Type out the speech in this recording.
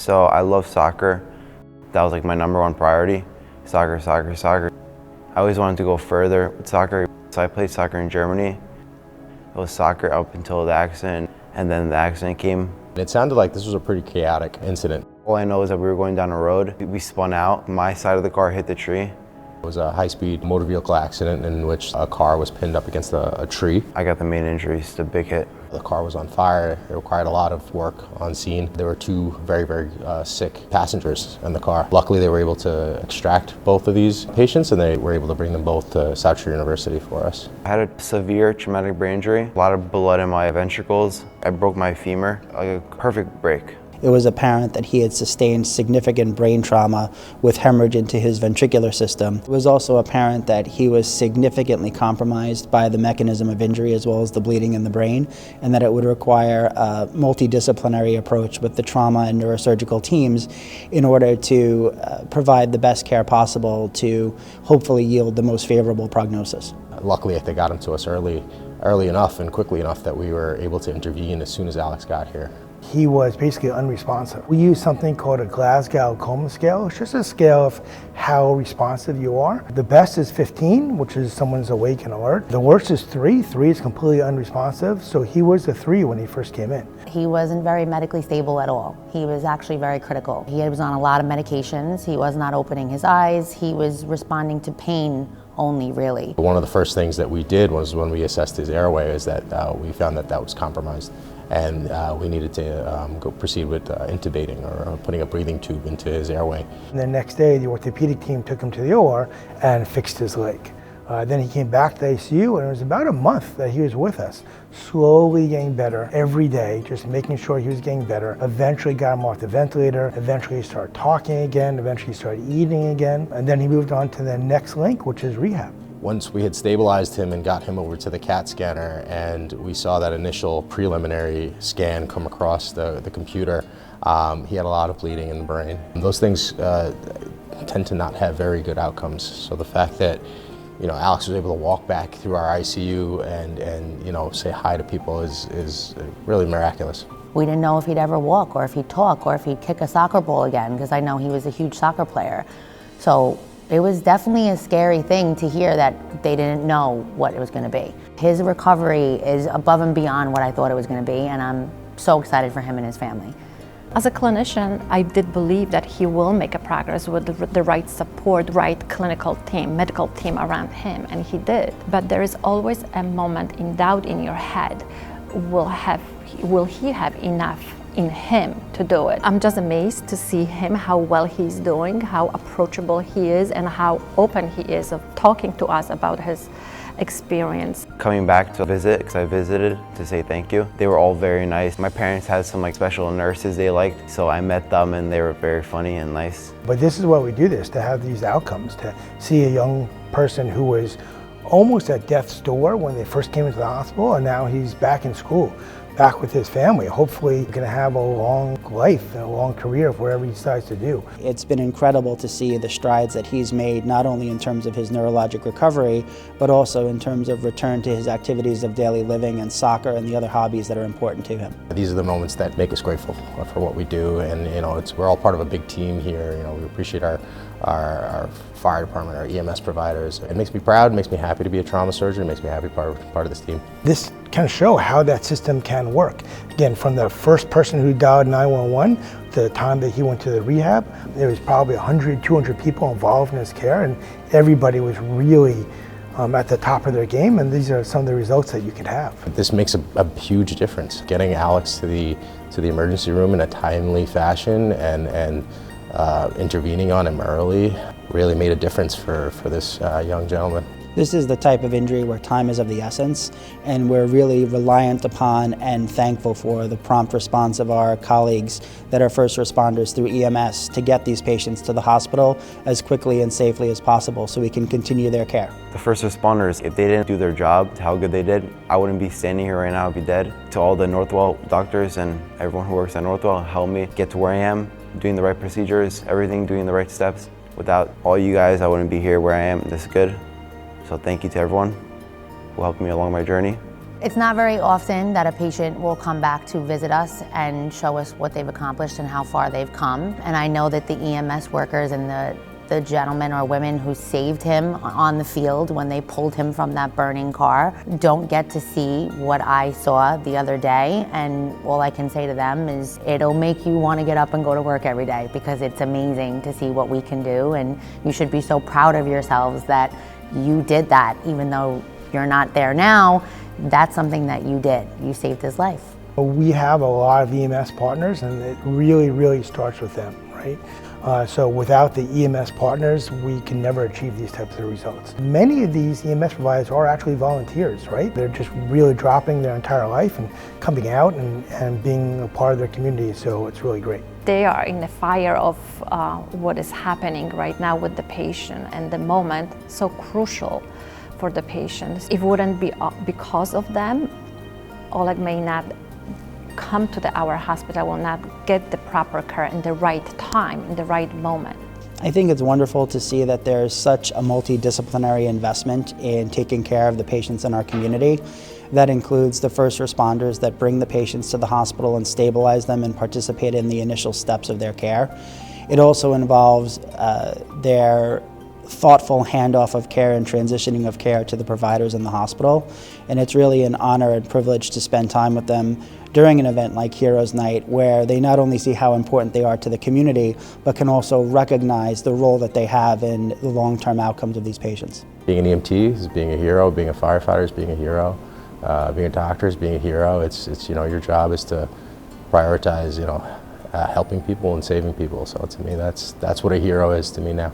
So I love soccer. That was like my #1 priority. Soccer, soccer, soccer. I always wanted to go further with soccer. So I played soccer in Germany. It was soccer up until the accident, and then the accident came. It sounded like this was a pretty chaotic incident. All I know is that we were going down a road. We spun out. My side of the car hit the tree. It was a high-speed motor vehicle accident in which a car was pinned up against a tree. I got the main injuries, the big hit. The car was on fire. It required a lot of work on scene. There were 2 very, very sick passengers in the car. Luckily, they were able to extract both of these patients, and they were able to bring them both to South Shore University for us. I had a severe traumatic brain injury, a lot of blood in my ventricles. I broke my femur, like a perfect break. It was apparent that he had sustained significant brain trauma with hemorrhage into his ventricular system. It was also apparent that he was significantly compromised by the mechanism of injury as well as the bleeding in the brain, and that it would require a multidisciplinary approach with the trauma and neurosurgical teams in order to provide the best care possible to hopefully yield the most favorable prognosis. Luckily, they got him to us early enough and quickly enough that we were able to intervene as soon as Alex got here. He was basically unresponsive. We use something called a Glasgow Coma Scale. It's just a scale of how responsive you are. The best is 15, which is someone's awake and alert. The worst is 3. 3 is completely unresponsive. So he was a 3 when he first came in. He wasn't very medically stable at all. He was actually very critical. He was on a lot of medications. He was not opening his eyes. He was responding to pain only, really. One of the first things that we did was when we assessed his airway is that we found that was compromised. And we needed to proceed with intubating or putting a breathing tube into his airway. And the next day, the orthopedic team took him to the OR and fixed his leg. Then he came back to the ICU, and it was about a month that he was with us, slowly getting better every day, just making sure he was getting better. Eventually got him off the ventilator, eventually he started talking again, eventually he started eating again, and then he moved on to the next link, which is rehab. Once we had stabilized him and got him over to the CAT scanner and we saw that initial preliminary scan come across the computer, he had a lot of bleeding in the brain. Those things tend to not have very good outcomes. So the fact that Alex was able to walk back through our ICU and say hi to people is really miraculous. We didn't know if he'd ever walk or if he'd talk or if he'd kick a soccer ball again, because I know he was a huge soccer player. So it was definitely a scary thing to hear that they didn't know what it was going to be. His recovery is above and beyond what I thought it was going to be, and I'm so excited for him and his family. As a clinician, I did believe that he will make a progress with the right support, right clinical team, medical team around him, and he did. But there is always a moment in doubt in your head. Will he have enough in him to do it? I'm just amazed to see him, how well he's doing, how approachable he is, and how open he is of talking to us about his experience. Coming back to visit, because I visited to say thank you, they were all very nice. My parents had some special nurses they liked, so I met them and they were very funny and nice. But this is why we do this, to have these outcomes, to see a young person who was almost at death's door when they first came into the hospital, and now he's back in school, back with his family, hopefully going to have a long life and a long career of whatever he decides to do. It's been incredible to see the strides that he's made, not only in terms of his neurologic recovery, but also in terms of return to his activities of daily living and soccer and the other hobbies that are important to him. These are the moments that make us grateful for what we do, and we're all part of a big team here. We appreciate our fire department, our EMS providers. It makes me proud, it makes me happy to be a trauma surgeon, it makes me happy part of this team. This can show how that system can work. Again, from the first person who dialed 911 to the time that he went to the rehab, there was probably 100, 200 people involved in his care, and everybody was really at the top of their game, and these are some of the results that you could have. This makes a huge difference. Getting Alex to the emergency room in a timely fashion and intervening on him early really made a difference for this young gentleman. This is the type of injury where time is of the essence, and we're really reliant upon and thankful for the prompt response of our colleagues that are first responders through EMS to get these patients to the hospital as quickly and safely as possible so we can continue their care. The first responders, if they didn't do their job, how good they did, I wouldn't be standing here right now, I'd be dead. To all the Northwell doctors and everyone who works at Northwell, helped me get to where I am, doing the right procedures, everything, doing the right steps. Without all you guys, I wouldn't be here where I am this good. So thank you to everyone who helped me along my journey. It's not very often that a patient will come back to visit us and show us what they've accomplished and how far they've come. And I know that the EMS workers and the gentlemen or women who saved him on the field when they pulled him from that burning car don't get to see what I saw the other day. And all I can say to them is it'll make you want to get up and go to work every day, because it's amazing to see what we can do. And you should be so proud of yourselves that you did that. Even though you're not there now, that's something that you did. You saved his life. We have a lot of EMS partners, and it really starts with them, right? So without the EMS partners, we can never achieve these types of results. Many of these EMS providers are actually volunteers, right? They're just really dropping their entire life and coming out and being a part of their community, so it's really great. They are in the fire of what is happening right now with the patient, and the moment so crucial for the patients. If it wouldn't be because of them, Oleg may not come to our hospital, will not get the proper care in the right time, in the right moment. I think it's wonderful to see that there's such a multidisciplinary investment in taking care of the patients in our community. That includes the first responders that bring the patients to the hospital and stabilize them and participate in the initial steps of their care. It also involves their thoughtful handoff of care and transitioning of care to the providers in the hospital. And it's really an honor and privilege to spend time with them during an event like Heroes Night, where they not only see how important they are to the community, but can also recognize the role that they have in the long-term outcomes of these patients. Being an EMT is being a hero, being a firefighter is being a hero, being a doctor is being a hero. It's your job is to prioritize helping people and saving people. So to me, that's what a hero is to me now.